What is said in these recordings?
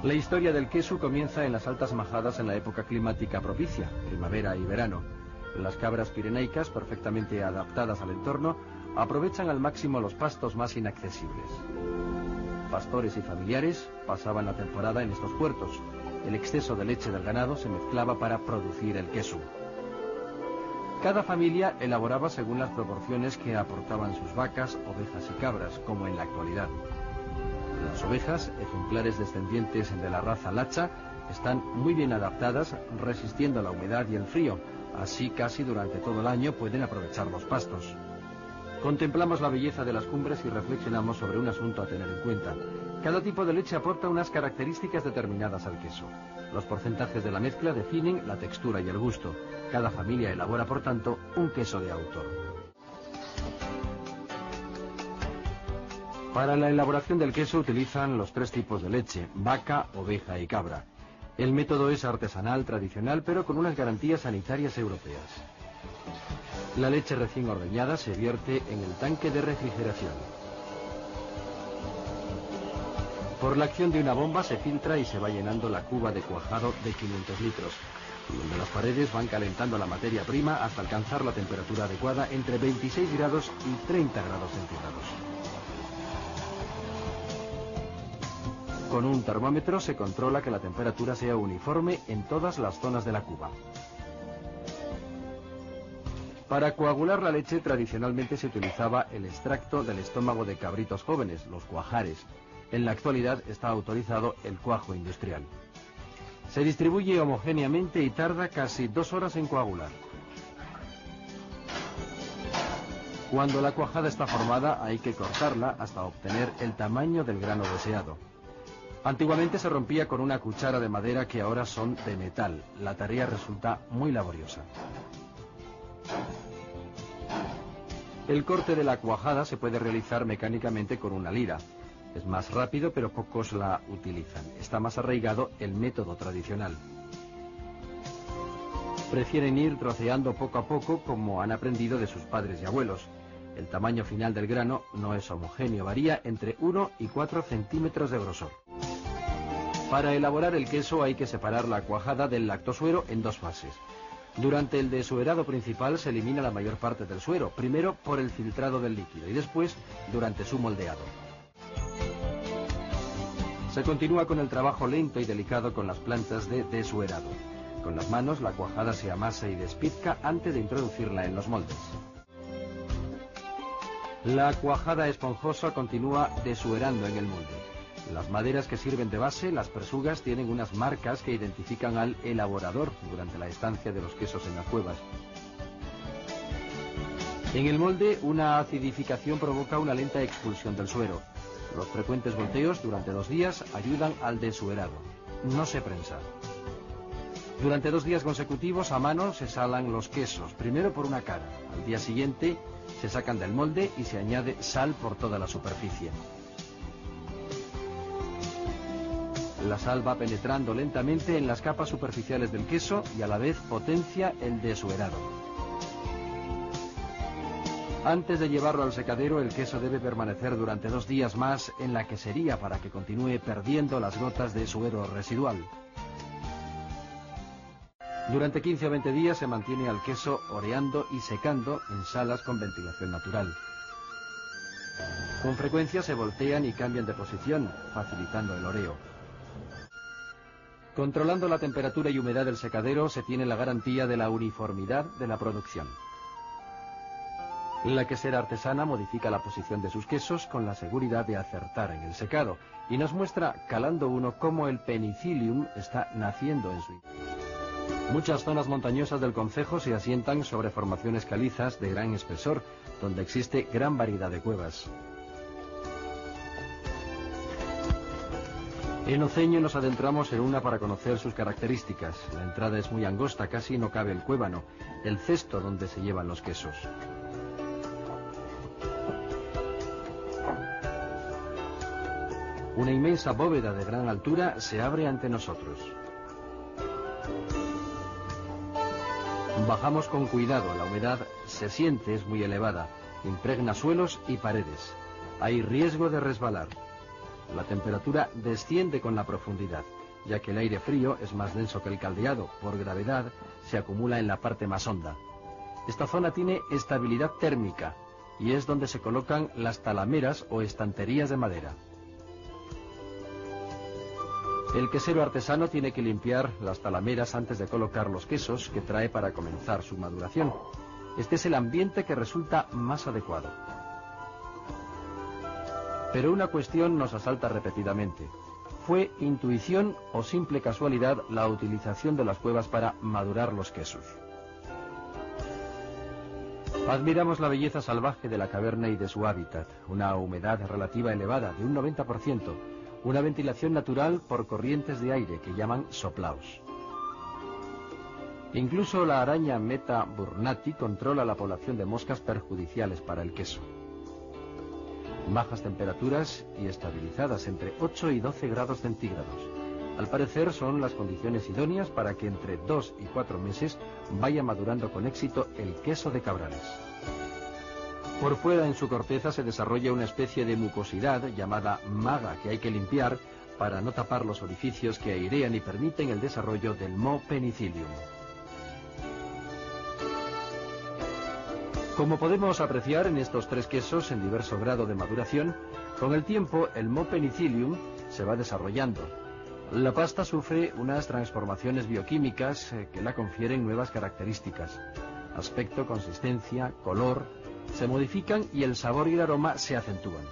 La historia del queso comienza en las altas majadas en la época climática propicia, primavera y verano. Las cabras pirenaicas, perfectamente adaptadas al entorno, aprovechan al máximo los pastos más inaccesibles. Pastores y familiares pasaban la temporada en estos puertos. El exceso de leche del ganado se mezclaba para producir el queso. Cada familia elaboraba según las proporciones que aportaban sus vacas, ovejas y cabras, como en la actualidad. Las ovejas, ejemplares descendientes de la raza lacha, están muy bien adaptadas, resistiendo la humedad y el frío. Así casi durante todo el año pueden aprovechar los pastos. Contemplamos la belleza de las cumbres y reflexionamos sobre un asunto a tener en cuenta. Cada tipo de leche aporta unas características determinadas al queso. Los porcentajes de la mezcla definen la textura y el gusto. Cada familia elabora, por tanto, un queso de autor. Para la elaboración del queso utilizan los tres tipos de leche: vaca, oveja y cabra. El método es artesanal, tradicional, pero con unas garantías sanitarias europeas. La leche recién ordeñada se vierte en el tanque de refrigeración. Por la acción de una bomba se filtra y se va llenando la cuba de cuajado de 500 litros, donde las paredes van calentando la materia prima hasta alcanzar la temperatura adecuada entre 26 grados y 30 grados centígrados. Con un termómetro se controla que la temperatura sea uniforme en todas las zonas de la cuba. Para coagular la leche tradicionalmente se utilizaba el extracto del estómago de cabritos jóvenes, los cuajares. En la actualidad está autorizado el cuajo industrial. Se distribuye homogéneamente y tarda casi 2 horas en coagular. Cuando la cuajada está formada hay que cortarla hasta obtener el tamaño del grano deseado. Antiguamente se rompía con una cuchara de madera que ahora son de metal. La tarea resulta muy laboriosa. El corte de la cuajada se puede realizar mecánicamente con una lira. Es más rápido, pero pocos la utilizan. Está más arraigado el método tradicional. Prefieren ir troceando poco a poco, como han aprendido de sus padres y abuelos. El tamaño final del grano no es homogéneo, varía entre 1 y 4 centímetros de grosor. Para elaborar el queso hay que separar la cuajada del lactosuero en 2 fases. Durante el desuerado principal se elimina la mayor parte del suero, primero por el filtrado del líquido y después durante su moldeado. Se continúa con el trabajo lento y delicado con las plantas de desuerado. Con las manos la cuajada se amasa y despizca antes de introducirla en los moldes. La cuajada esponjosa continúa desuerando en el molde. Las maderas que sirven de base, las presugas, tienen unas marcas que identifican al elaborador durante la estancia de los quesos en las cuevas. En el molde, una acidificación provoca una lenta expulsión del suero. Los frecuentes volteos durante 2 días ayudan al desuerado. No se prensa. Durante 2 días consecutivos a mano se salan los quesos, primero por una cara. Al día siguiente se sacan del molde y se añade sal por toda la superficie. La sal va penetrando lentamente en las capas superficiales del queso y a la vez potencia el desuerado. Antes de llevarlo al secadero, el queso debe permanecer durante 2 días más en la quesería para que continúe perdiendo las gotas de suero residual. Durante 15 o 20 días se mantiene al queso oreando y secando en salas con ventilación natural. Con frecuencia se voltean y cambian de posición, facilitando el oreo. Controlando la temperatura y humedad del secadero se tiene la garantía de la uniformidad de la producción. La quesera artesana modifica la posición de sus quesos con la seguridad de acertar en el secado y nos muestra, calando uno, cómo el penicillium está naciendo en su interior. Muchas zonas montañosas del concejo se asientan sobre formaciones calizas de gran espesor, donde existe gran variedad de cuevas. En Oceño nos adentramos en una para conocer sus características. La entrada es muy angosta, casi no cabe el cuébano, el cesto donde se llevan los quesos. Una inmensa bóveda de gran altura se abre ante nosotros. Bajamos con cuidado, la humedad se siente, es muy elevada, impregna suelos y paredes. Hay riesgo de resbalar. La temperatura desciende con la profundidad, ya que el aire frío es más denso que el caldeado. Por gravedad se acumula en la parte más honda. Esta zona tiene estabilidad térmica y es donde se colocan las talameras o estanterías de madera. El quesero artesano tiene que limpiar las talameras antes de colocar los quesos que trae para comenzar su maduración. Este es el ambiente que resulta más adecuado. Pero una cuestión nos asalta repetidamente. ¿Fue intuición o simple casualidad la utilización de las cuevas para madurar los quesos? Admiramos la belleza salvaje de la caverna y de su hábitat, una humedad relativa elevada de un 90%, una ventilación natural por corrientes de aire que llaman soplaos. Incluso la araña Meta burnati controla la población de moscas perjudiciales para el queso. Bajas temperaturas y estabilizadas entre 8 y 12 grados centígrados. Al parecer son las condiciones idóneas para que entre 2 y 4 meses vaya madurando con éxito el queso de Cabrales. Por fuera en su corteza se desarrolla una especie de mucosidad llamada maga que hay que limpiar para no tapar los orificios que airean y permiten el desarrollo del Mo penicillium. Como podemos apreciar en estos tres quesos en diverso grado de maduración, con el tiempo el Mo penicillium se va desarrollando. La pasta sufre unas transformaciones bioquímicas que la confieren nuevas características. Aspecto, consistencia, color se modifican y el sabor y el aroma se acentúan.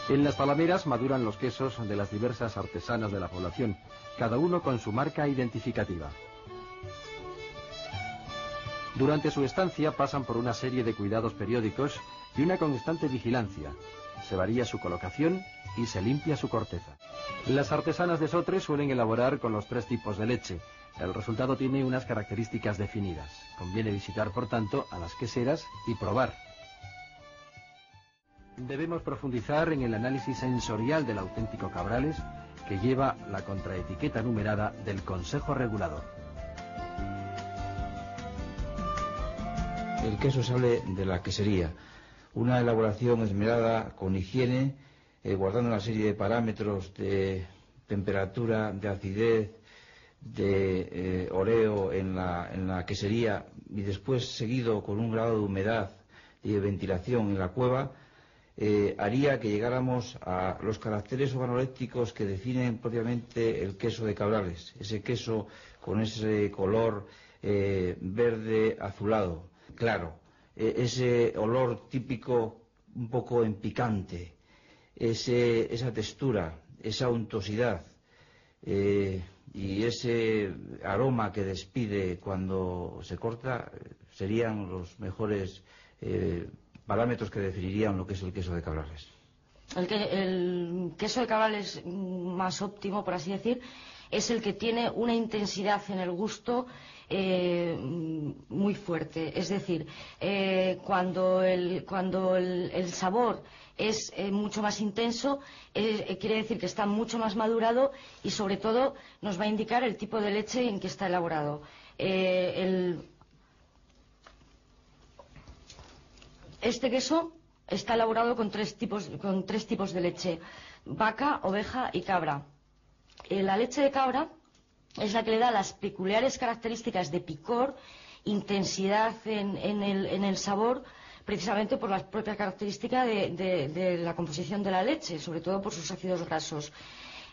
En las talameras maduran los quesos de las diversas artesanas de la población, cada uno con su marca identificativa. Durante su estancia pasan por una serie de cuidados periódicos y una constante vigilancia. Se varía su colocación y se limpia su corteza. Las artesanas de Sotre suelen elaborar con los tres tipos de leche. El resultado tiene unas características definidas. Conviene visitar, por tanto, a las queseras y probar. Debemos profundizar en el análisis sensorial del auténtico Cabrales, que lleva la contraetiqueta numerada del Consejo Regulador. El queso sale de la quesería. Una elaboración esmerada con higiene, guardando una serie de parámetros de temperatura, de acidez, de oreo en la quesería y después seguido con un grado de humedad y de ventilación en la cueva, haría que llegáramos a los caracteres organolépticos que definen propiamente el queso de Cabrales, ese queso con ese color verde azulado, claro, ese olor típico un poco en picante, esa textura, esa untuosidad, y ese aroma que despide cuando se corta serían los mejores parámetros que definirían lo que es el queso de Cabrales. El queso de Cabrales más óptimo, por así decir, es el que tiene una intensidad en el gusto muy fuerte. Es decir, cuando el sabor es mucho más intenso, quiere decir que está mucho más madurado y sobre todo nos va a indicar el tipo de leche en que está elaborado. Este queso está elaborado con tres tipos de leche: vaca, oveja y cabra. La leche de cabra es la que le da las peculiares características de picor, intensidad en el sabor, precisamente por las propias características de la composición de la leche, sobre todo por sus ácidos grasos.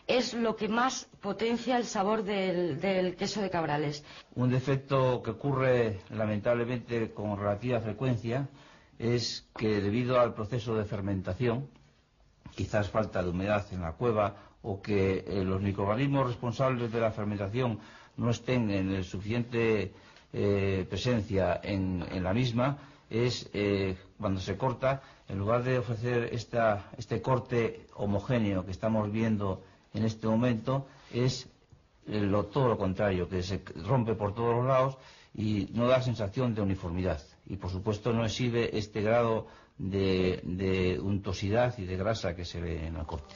Es lo que más potencia el sabor del queso de Cabrales. Un defecto que ocurre lamentablemente con relativa frecuencia es que debido al proceso de fermentación, quizás falta de humedad en la cueva o que los microorganismos responsables de la fermentación no estén en suficiente presencia en la misma, es cuando se corta, en lugar de ofrecer este corte homogéneo que estamos viendo en este momento, es todo lo contrario, que se rompe por todos los lados y no da sensación de uniformidad. Y por supuesto no exhibe este grado de untuosidad y de grasa que se ve en la corte.